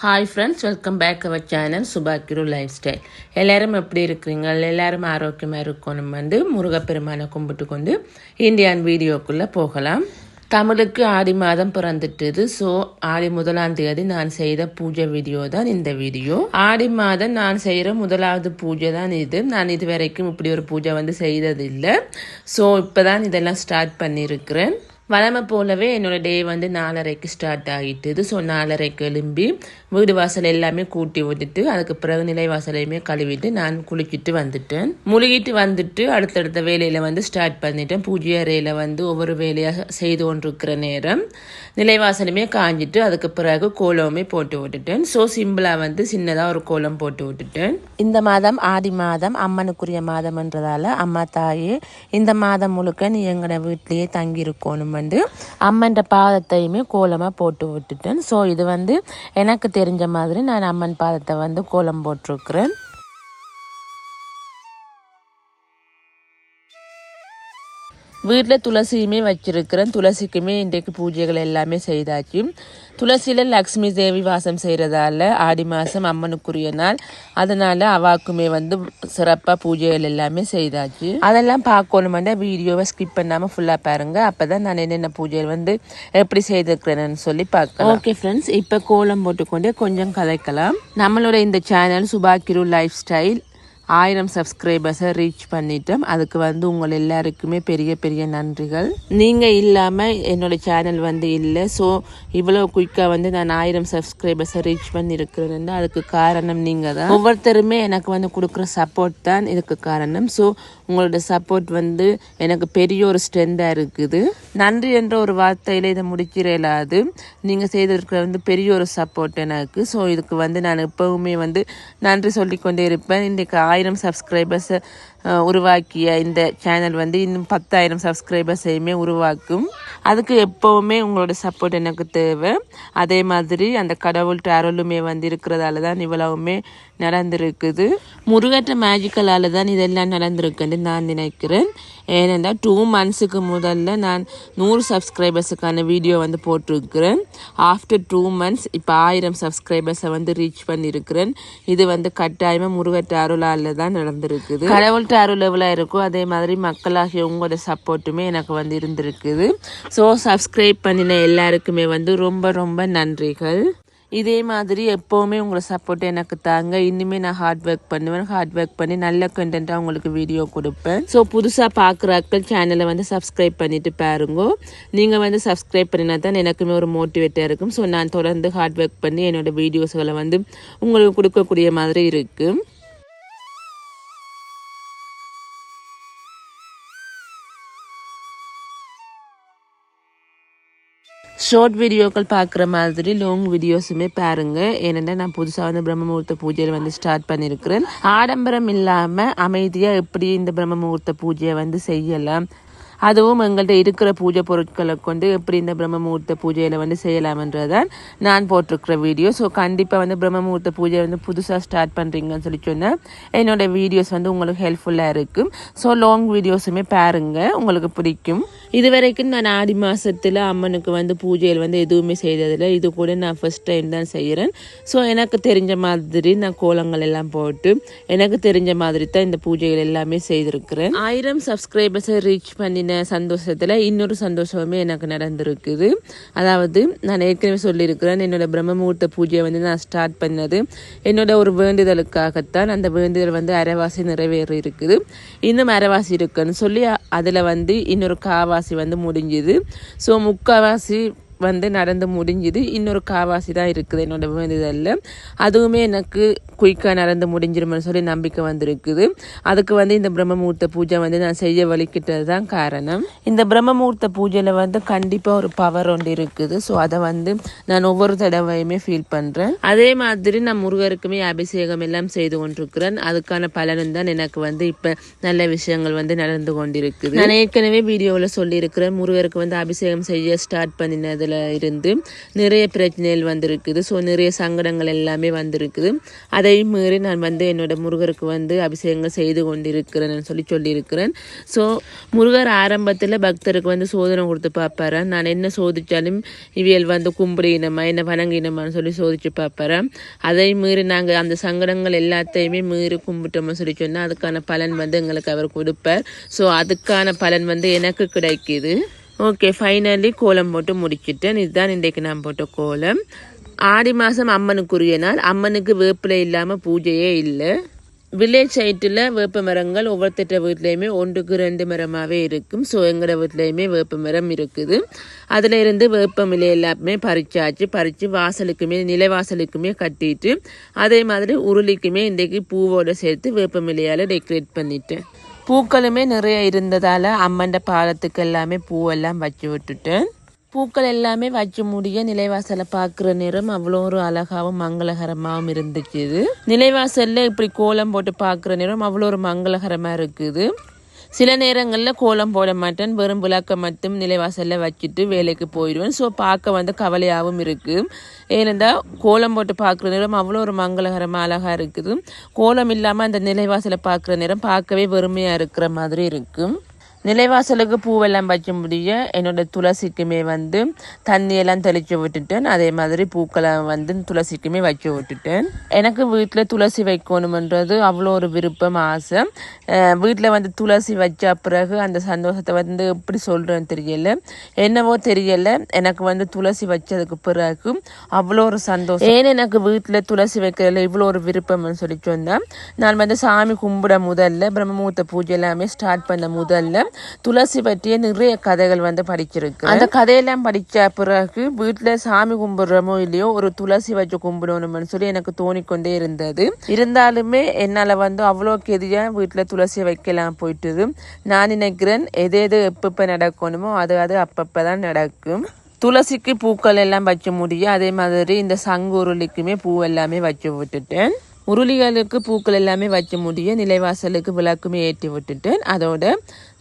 Hi friends, welcome back our channel சுபாக்கிரு lifestyle. எல்லாரும் எப்படி இருக்கிறீங்க? எல்லாரும் ஆரோக்கியமாக இருக்கணும் வந்து முருகப்பெருமானை கும்பிட்டு கொண்டு இந்தியான் வீடியோக்குள்ளே போகலாம். தமிழுக்கு ஆடி மாதம் பிறந்துட்டுது. ஸோ ஆடி 1ஆம் தேதி நான் செய்த பூஜை வீடியோ தான் இந்த வீடியோ. ஆடி மாதம் நான் செய்கிற முதலாவது பூஜை தான் இது. நான் இது வரைக்கும் இப்படி ஒரு பூஜை வந்து செய்ததில்லை. ஸோ இப்போ தான் இதெல்லாம் ஸ்டார்ட் பண்ணியிருக்கிறேன். வழமை போலவே என்னோட டே வந்து 4:30க்கு ஸ்டார்ட் ஆகிட்டுது. ஸோ 4:30க்கு எழும்பி வீடு வாசல் எல்லாமே கூட்டி விட்டுட்டு அதுக்கு பிறகு நிலை வாசலையுமே கழுவிட்டு நான் குளிக்கிட்டு வந்துட்டேன். முழுகிட்டு வந்துட்டு அடுத்தடுத்த வேலையில் வந்து ஸ்டார்ட் பண்ணிட்டேன். பூஜை அறையில் வந்து ஒவ்வொரு வேலையாக செய்து கொண்டிருக்கிற நேரம் நிலைவாசலுமே காஞ்சிட்டு அதுக்கு பிறகு கோலமுமே போட்டு விட்டுட்டேன். ஸோ சிம்பிளாக வந்து சின்னதாக ஒரு கோலம் போட்டு விட்டுட்டேன். இந்த மாதம் ஆடி மாதம் அம்மனுக்குரிய மாதம்ன்றதால அம்மா தாயே இந்த மாதம் முழுக்க நீ எங்களோட வீட்டிலேயே தங்கியிருக்கணும் வந்து அம்மன்ற பாதத்தையுமே கோலமாக போட்டு விட்டுட்டேன். ஸோ இது வந்து எனக்கு தெரிஞ்ச மாதிரி நான் அம்மன் பாதத்தை வந்து கோலம் போட்டிருக்கிறேன். வீட்டில் துளசியுமே வச்சிருக்கிறேன். துளசிக்குமே இன்றைக்கு பூஜைகள் எல்லாமே செய்தாச்சு. துளசியில் லக்ஷ்மி தேவி வாசம் செய்கிறதால ஆடி மாதம் அம்மனுக்குரிய நாள், அதனால் அவாக்குமே வந்து சிறப்பாக பூஜைகள் எல்லாமே செய்தாச்சு. அதெல்லாம் பார்க்கணுமெண்டா வீடியோவை ஸ்கிப் பண்ணாமல் ஃபுல்லாக பாருங்கள். அப்போ தான் நான் என்னென்ன பூஜைகள் வந்து எப்படி செய்திருக்கிறேன்னு சொல்லி பார்க்கலாம். ஓகே ஃப்ரெண்ட்ஸ், இப்போ கோலம் போட்டுக்கொண்டே கொஞ்சம் கதைக்கலாம். நம்மளோட இந்த சேனல் சுபாக்கிரு லைஃப் ஸ்டைல் 1000 சப்ஸ்கிரைபர்ஸை ரீச் பண்ணிட்டோம். அதுக்கு வந்து உங்கள் எல்லாருக்குமே பெரிய பெரிய நன்றிகள். நீங்கள் இல்லாமல் என்னோடய சேனல் வந்து இல்லை. ஸோ இவ்வளோ குயிக்காக வந்து நான் 1000 சப்ஸ்கிரைபர்ஸை ரீச் பண்ணியிருக்கிறேன். அதுக்கு காரணம் நீங்கள் தான். ஒவ்வொருத்தருமே எனக்கு வந்து கொடுக்குற சப்போர்ட் தான் இதுக்கு காரணம். ஸோ உங்களோட சப்போர்ட் வந்து எனக்கு பெரிய ஒரு ஸ்ட்ரென்த்தாக இருக்குது. நன்றி என்ற ஒரு வார்த்தையில் இதை முடிச்சிடலாது. நீங்கள் செய்திருக்கிற வந்து பெரிய ஒரு சப்போர்ட் எனக்கு. ஸோ இதுக்கு வந்து நான் எப்போவுமே வந்து நன்றி சொல்லிக்கொண்டே இருப்பேன். இன்றைக்கு 1000 சப்ஸ்கிரைபர்ஸை உருவாக்கிய இந்த சேனல் வந்து இன்னும் 10,000 சப்ஸ்கிரைபர்ஸையுமே உருவாக்கும். அதுக்கு எப்போவுமே உங்களோட சப்போர்ட் எனக்கு தேவை. அதே மாதிரி அந்த கடவுள்கிட்ட அருளுமே வந்து இருக்கிறதால தான் இவ்வளவுமே நடந்திருக்குது. முருகற்ற மேஜிக்கலால் தான் இதெல்லாம் நடந்திருக்குன்னு நான் நினைக்கிறேன். ஏனென்றால் 2 மந்த்ஸுக்கு முதல்ல நான் 100 சப்ஸ்கிரைபர்ஸுக்கான வீடியோ வந்து போட்டிருக்கிறேன். ஆஃப்டர் 2 மந்த்ஸ் இப்போ 1000 சப்ஸ்கிரைபர்ஸை வந்து ரீச் பண்ணியிருக்கிறேன். இது வந்து கட்டாயமாக முருகற்ற அருளால் தான் நடந்திருக்குது. கடவுள்கிட்ட அருள் எவ்வளோ இருக்கோ அதே மாதிரி மக்களாகிய உங்களோட சப்போர்ட்டுமே எனக்கு வந்து இருந்திருக்குது. ஸோ சப்ஸ்கிரைப் பண்ணின எல்லாருக்குமே வந்து ரொம்ப ரொம்ப நன்றிகள். இதே மாதிரி எப்போவுமே உங்களை சப்போர்ட் எனக்கு தாங்க. இன்னுமே நான் ஹார்ட் ஒர்க் பண்ணுவேன். ஹார்ட் ஒர்க் பண்ணி நல்ல கண்டென்ட்டாக உங்களுக்கு வீடியோ கொடுப்பேன். ஸோ புதுசாக பார்க்குறாக்கள் சேனலை வந்து சப்ஸ்கிரைப் பண்ணிட்டு பாருங்க. நீங்கள் வந்து சப்ஸ்கிரைப் பண்ணினா தான் எனக்குமே ஒரு மோட்டிவேட்டாக இருக்கும். ஸோ நான் தொடர்ந்து ஹார்ட் ஒர்க் பண்ணி என்னோடய வீடியோஸ்களை வந்து உங்களுக்கு கொடுக்கக்கூடிய மாதிரி இருக்குது. ஷார்ட் வீடியோக்கள் பார்க்குற மாதிரி லாங் வீடியோஸுமே பாருங்கள். ஏனென்றால் நான் புதுசாக வந்து பிரம்ம முகூர்த்த பூஜையில் வந்து ஸ்டார்ட் பண்ணியிருக்கிறேன். ஆடம்பரம் இல்லாமல் அமைதியாக எப்படி இந்த பிரம்ம முகூர்த்த பூஜையை வந்து செய்யலாம், அதுவும் எங்கள்கிட்ட இருக்கிற பூஜை பொருட்களை கொண்டு எப்படி இந்த பிரம்ம முகூர்த்த பூஜையில் வந்து செய்யலாம்ன்றதான் நான் போட்டிருக்கிற வீடியோ. ஸோ கண்டிப்பாக வந்து பிரம்ம முகூர்த்த பூஜை வந்து புதுசாக ஸ்டார்ட் பண்ணுறீங்கன்னு சொல்லி சொன்னால் என்னோடய வீடியோஸ் வந்து உங்களுக்கு ஹெல்ப்ஃபுல்லாக இருக்கும். ஸோ லாங் வீடியோஸுமே பாருங்கள், உங்களுக்கு பிடிக்கும். இது வரைக்கும் நான் ஆடி மாதத்தில் அம்மனுக்கு வந்து பூஜைகள் வந்து எதுவுமே செய்ததில்லை. இது கூட நான் ஃபர்ஸ்ட் டைம் தான் செய்கிறேன். ஸோ எனக்கு தெரிஞ்ச மாதிரி நான் கோலங்கள் எல்லாம் போட்டு எனக்கு தெரிஞ்ச மாதிரி தான் இந்த பூஜைகள் எல்லாமே செய்திருக்கிறேன். 1000 சப்ஸ்கிரைபர்ஸை ரீச் பண்ணின சந்தோஷத்தில் இன்னொரு சந்தோஷமே எனக்கு நடந்திருக்குது. அதாவது நான் ஏற்கனவே சொல்லியிருக்கிறேன், என்னோட பிரம்ம முகூர்த்த பூஜையை வந்து நான் ஸ்டார்ட் பண்ணது என்னோட ஒரு வேண்டுதலுக்காகத்தான். அந்த வேண்டுதல் வந்து அரைவாசி நிறைவேறி இருக்குது. இன்னும் அரைவாசி இருக்குன்னு சொல்லி அதில் வந்து இன்னொரு காவாசி வந்து முடிஞ்சுது. ஸோ முக்காவாசி வந்து நடந்து முடிஞ்சுது. இன்னொரு காவாசி தான் இருக்குது என்னோட வேண்டுதலில். அதுவுமே எனக்கு குயிக்காக நடந்து முடிஞ்சிருமென்னு சொல்லி நம்பிக்கை வந்திருக்குது. அதுக்கு வந்து இந்த பிரம்ம முகூர்த்த பூஜை வந்து நான் செய்ய வலிக்கிட்டது தான் காரணம். இந்த பிரம்ம முகூர்த்த பூஜையில் வந்து கண்டிப்பாக ஒரு பவர் ஒன்று இருக்குது. ஸோ அதை வந்து நான் ஒவ்வொரு தடவையுமே ஃபீல் பண்ணுறேன். அதே மாதிரி நான் முருகருக்குமே அபிஷேகம் எல்லாம் செய்து கொண்டிருக்கிறேன். அதுக்கான பலனும் தான் எனக்கு வந்து இப்போ நல்ல விஷயங்கள் வந்து நடந்து கொண்டிருக்குது. நான் ஏற்கனவே வீடியோவில் சொல்லியிருக்கிறேன், முருகருக்கு வந்து அபிஷேகம் செய்ய ஸ்டார்ட் பண்ணினது வந்ததில் இருந்து நிறைய பிரச்சனைகள் வந்திருக்குது. ஸோ நிறைய சங்கடங்கள் எல்லாமே வந்திருக்குது. அதையும் மீறி நான் வந்து என்னோட முருகருக்கு வந்து அபிஷேகங்கள் செய்து கொண்டிருக்கிறேன்னு சொல்லியிருக்கிறேன். ஸோ முருகர் ஆரம்பத்தில் பக்தருக்கு வந்து சோதனை கொடுத்து பார்ப்பாரு. நான் என்ன சோதிச்சாலும் இவியல் வந்து கும்பிடினமா என்ன வணங்கினமான்னு சொல்லி சோதிச்சு பார்ப்பாரு. அதை மீறி நாங்கள் அந்த சங்கடங்கள் எல்லாத்தையுமே மீறி கும்பிட்டோம்னு சொல்லி சொன்னால் அதுக்கான பலன் வந்து எங்களுக்கு அவர் கொடுப்பார். ஸோ அதுக்கான பலன் வந்து எனக்கு கிடைக்குது. ஓகே, ஃபைனலி கோலம் போட்டு முடிச்சிட்டேன். இதுதான் இன்றைக்கு நான் போட்ட கோலம். ஆடி மாதம் அம்மனுக்குரிய நாள். அம்மனுக்கு வேப்பிலை இல்லாமல் பூஜையே இல்லை. வில்லேஜ் சைட்டில் வேப்ப மரங்கள் ஒவ்வொருத்தட்ட வீட்லேயுமே 1-2 மரமாகவே இருக்கும். ஸோ எங்களோட வீட்லேயுமே வேப்ப மரம் இருக்குது. அதில் இருந்து வேப்பமிலை எல்லாமே பறித்து வாசலுக்குமே நிலைவாசலுக்குமே கட்டிட்டு அதே மாதிரி உருளிக்குமே இன்றைக்கு பூவோடு சேர்த்து வேப்பமிலையால் டெக்கரேட் பண்ணிட்டேன். பூக்களுமே நிறைய இருந்ததால் அம்மண்ட பாலத்துக்கு எல்லாமே பூவெல்லாம் வச்சு விட்டுட்டேன். பூக்கள் எல்லாமே வச்சு முடிய நிலைவாசலை பார்க்குற நேரம் அவ்வளோ ஒரு அழகாகவும் மங்களகரமாகவும் இருந்துச்சு. நிலைவாசலில் இப்படி கோலம் போட்டு பார்க்குற நேரம் அவ்வளோ ஒரு மங்களகரமாக இருக்குது. சில நேரங்களில் கோலம் போட மாட்டேன், வெறும் விளக்க மட்டும் நிலைவாசலில் வச்சுட்டு வேலைக்கு போயிடுவேன். ஸோ பார்க்க வந்து கவலையாகவும் இருக்குது. ஏனென்றால் கோலம் போட்டு பார்க்குற நேரம் அவ்வளோ ஒரு மங்களகரமாக அழகாக இருக்குது. கோலம் இல்லாமல் அந்த நிலைவாசலை பார்க்குற நேரம் பார்க்கவே வெறுமையாக இருக்கிற மாதிரி இருக்கும். நிலைவாசலுக்கு பூவெல்லாம் வைக்க முடிய என்னோட துளசிக்குமே வந்து தண்ணியெல்லாம் தெளித்து விட்டுட்டேன். அதே மாதிரி பூக்களை வந்து துளசிக்குமே வச்சு விட்டுட்டேன். எனக்கு வீட்டில் துளசி வைக்கணுமன்றது அவ்வளோ ஒரு விருப்பம், ஆசை. வீட்டில் வந்து துளசி வச்ச பிறகு அந்த சந்தோஷத்தை வந்து எப்படி சொல்கிறேன்னு தெரியலை, என்னவோ தெரியலை. எனக்கு வந்து துளசி வச்சதுக்கு பிறகு அவ்வளோ ஒரு சந்தோஷம். ஏன் எனக்கு வீட்டில் துளசி வைக்கிறதுல இவ்வளோ ஒரு விருப்பம்னு சொல்லி சொன்னேன். நான் வந்து சாமி கும்பிட முதல்ல பிரம்மமுகூர்த்த பூஜை எல்லாமே ஸ்டார்ட் பண்ண முதல்ல துளசி பற்றிய நிறைய கதைகள் வந்து படிச்சிருக்கு. அந்த கதையெல்லாம் படித்த பிறகு வீட்டில் சாமி கும்பிடுறமோ இல்லையோ ஒரு துளசி வச்சு கும்பிடணும்னு சொல்லி எனக்கு தோணிக்கொண்டே இருந்தது. இருந்தாலுமே என்னால் வந்து அவ்வளோக்கு எதிராக வீட்டில் துளசி வைக்கலாம் போயிட்டுது. நான் நினைக்கிறேன் எது எப்பப்போ நடக்கணுமோ அது அப்பப்போ தான் நடக்கும். துளசிக்கு பூக்கள் எல்லாம் வச்சு முடியும். அதே மாதிரி இந்த சங்கு உருளிக்குமே பூ எல்லாமே வச்சு விட்டுட்டேன். உருளிகளுக்கு பூக்கள் எல்லாமே வச்சு முடிய நிலைவாசலுக்கு விளக்குமே ஏற்றி விட்டுட்டேன். அதோட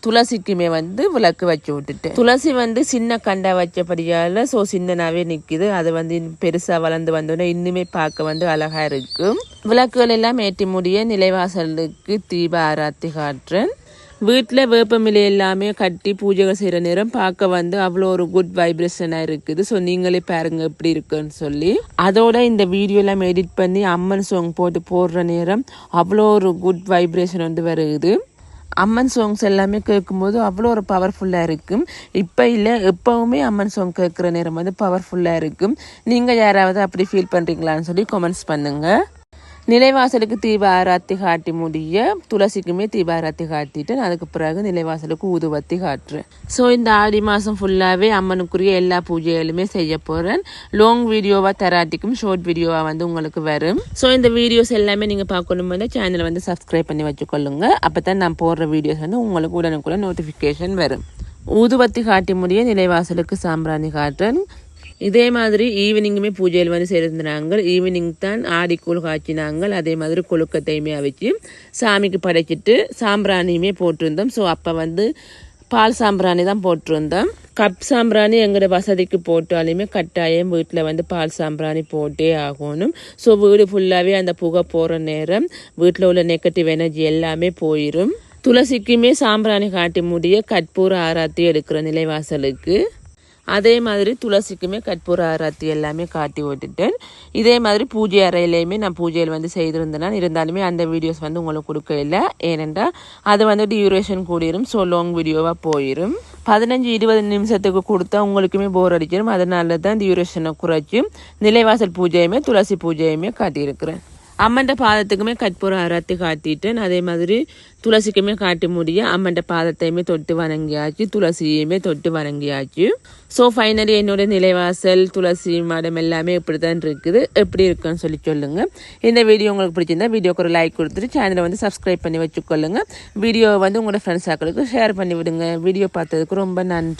துளசிக்குமே வந்து விளக்கு வச்சு விட்டுட்டேன். துளசி வந்து சின்ன கண்டா வச்சபடியால் ஸோ சின்னனாவே நிற்குது. அது வந்து பெருசாக வளர்ந்து வந்தோடனே இன்னுமே பார்க்க வந்து அழகாக இருக்கும். விளக்குகள் எல்லாம் ஏற்றி முடிய நிலைவாசலுக்கு தீப ஆராத்தி காட்டுறேன். வீட்டில் வேப்பமிலை எல்லாமே கட்டி பூஜைகள் செய்கிற நேரம் பார்க்க வந்து அவ்வளோ ஒரு குட் வைப்ரேஷனாக இருக்குது. ஸோ நீங்களே பாருங்க எப்படி இருக்குன்னு சொல்லி. அதோட இந்த வீடியோ எல்லாம் எடிட் பண்ணி அம்மன் சாங் போட்டு போடுற நேரம் அவ்வளோ ஒரு குட் வைப்ரேஷன் வந்து வருது. அம்மன் சாங்ஸ் எல்லாமே கேட்கும்போது அவ்வளோ ஒரு பவர்ஃபுல்லாக இருக்கும். இப்போ இல்லை, எப்போவுமே அம்மன் சாங் கேட்குற நேரம் வந்து பவர்ஃபுல்லாக இருக்கும். நீங்கள் யாராவது அப்படி ஃபீல் பண்ணுறீங்களான்னு சொல்லி கமெண்ட்ஸ் பண்ணுங்கள். நிலைவாசலுக்கு தீப ஆராத்தி காட்டி முடிய துளசிக்குமே தீப ஆராத்தி காட்டிட்டு அதுக்கு பிறகு நிலைவாசலுக்கு ஊதுவத்தி காட்டுறேன். ஸோ இந்த ஆடி மாதம் ஃபுல்லாகவே அம்மனுக்குரிய எல்லா பூஜைகளுமே செய்ய போகிறேன். லாங் வீடியோவாக தராட்டிக்கும் ஷார்ட் வீடியோவாக வந்து உங்களுக்கு வரும். ஸோ இந்த வீடியோஸ் எல்லாமே நீங்கள் பார்க்கணும்னா சேனலை வந்து சப்ஸ்கிரைப் பண்ணி வச்சுக்கொள்ளுங்க. அப்போ தான் நான் போடுற வீடியோஸ் வந்து உங்களுக்கு உடனுக்குள்ள நோட்டிஃபிகேஷன் வரும். ஊதுவத்தி காட்டி முடிய நிலைவாசலுக்கு சாம்பிராணி காட்டுறேன். இதே மாதிரி ஈவினிங்குமே பூஜையில் வந்து செய்திருந்தாங்க. ஈவினிங் தான் ஆடிக்கூழ் காய்ச்சினாங்க. அதே மாதிரி கொழுக்கத்தையுமே அவிச்சு சாமிக்கு படைச்சிட்டு சாம்பிராணியுமே போட்டிருந்தோம். ஸோ அப்போ வந்து பால் சாம்பிராணி தான் போட்டிருந்தோம். கப் சாம்பிராணி எங்களோட வசதிக்கு போட்டாலுமே கட்டாயம் வீட்டில் வந்து பால் சாம்பிராணி போட்டே ஆகணும். ஸோ வீடு ஃபுல்லாகவே அந்த புகை போகிற நேரம் வீட்டில் உள்ள நெகட்டிவ் எனர்ஜி எல்லாமே போயிடும். துளசிக்குமே சாம்பிராணி காட்டி முடிய கற்பூர ஆராத்தி எடுக்கிற நிலைவாசலுக்கு. அதே மாதிரி துளசிக்குமே கற்பூர ஆராத்தி எல்லாமே காட்டி விட்டுட்டேன். இதே மாதிரி பூஜை அறையிலையுமே நான் பூஜையில் வந்து செய்திருந்தேன். இருந்தாலுமே அந்த வீடியோஸ் வந்து உங்களுக்கு கொடுக்க இல்லை. ஏனென்றால் அது வந்து டியூரேஷன் கூடிரும். ஸோ லாங் வீடியோவாக போயிடும். 15-20 நிமிஷத்துக்கு கொடுத்தா உங்களுக்குமே போர் அடிச்சிடும். அதனால தான் டியூரேஷனை குறைச்சி நிலைவாசல் பூஜையுமே துளசி பூஜையுமே காட்டியிருக்கிறேன். அம்மன்ட பாதத்துக்குமே கற்பூர ஆராத்தி காட்டிட்டேன். அதே மாதிரி துளசிக்குமே காட்டி முடிய அம்மன்ட பாதத்தையுமே தொட்டு வணங்கியாச்சு, துளசியுமே தொட்டு வணங்கியாச்சு. ஸோ ஃபைனலி என்னோட நிலைவாசல் துளசி மடம் எல்லாமே இப்படி தான் இருக்குது. எப்படி இருக்குன்னு சொல்லி சொல்லுங்கள். இந்த வீடியோ உங்களுக்கு பிடிச்சிருந்தா வீடியோக்கு ஒரு லைக் கொடுத்துட்டு சேனலை வந்து சப்ஸ்கிரைப் பண்ணி வச்சுக்கொள்ளுங்க. வீடியோவை வந்து உங்களோட ஃப்ரெண்ட்ஸ் ஆக்களுக்கு ஷேர் பண்ணி விடுங்க. வீடியோ பார்த்ததுக்கு ரொம்ப நன்றி.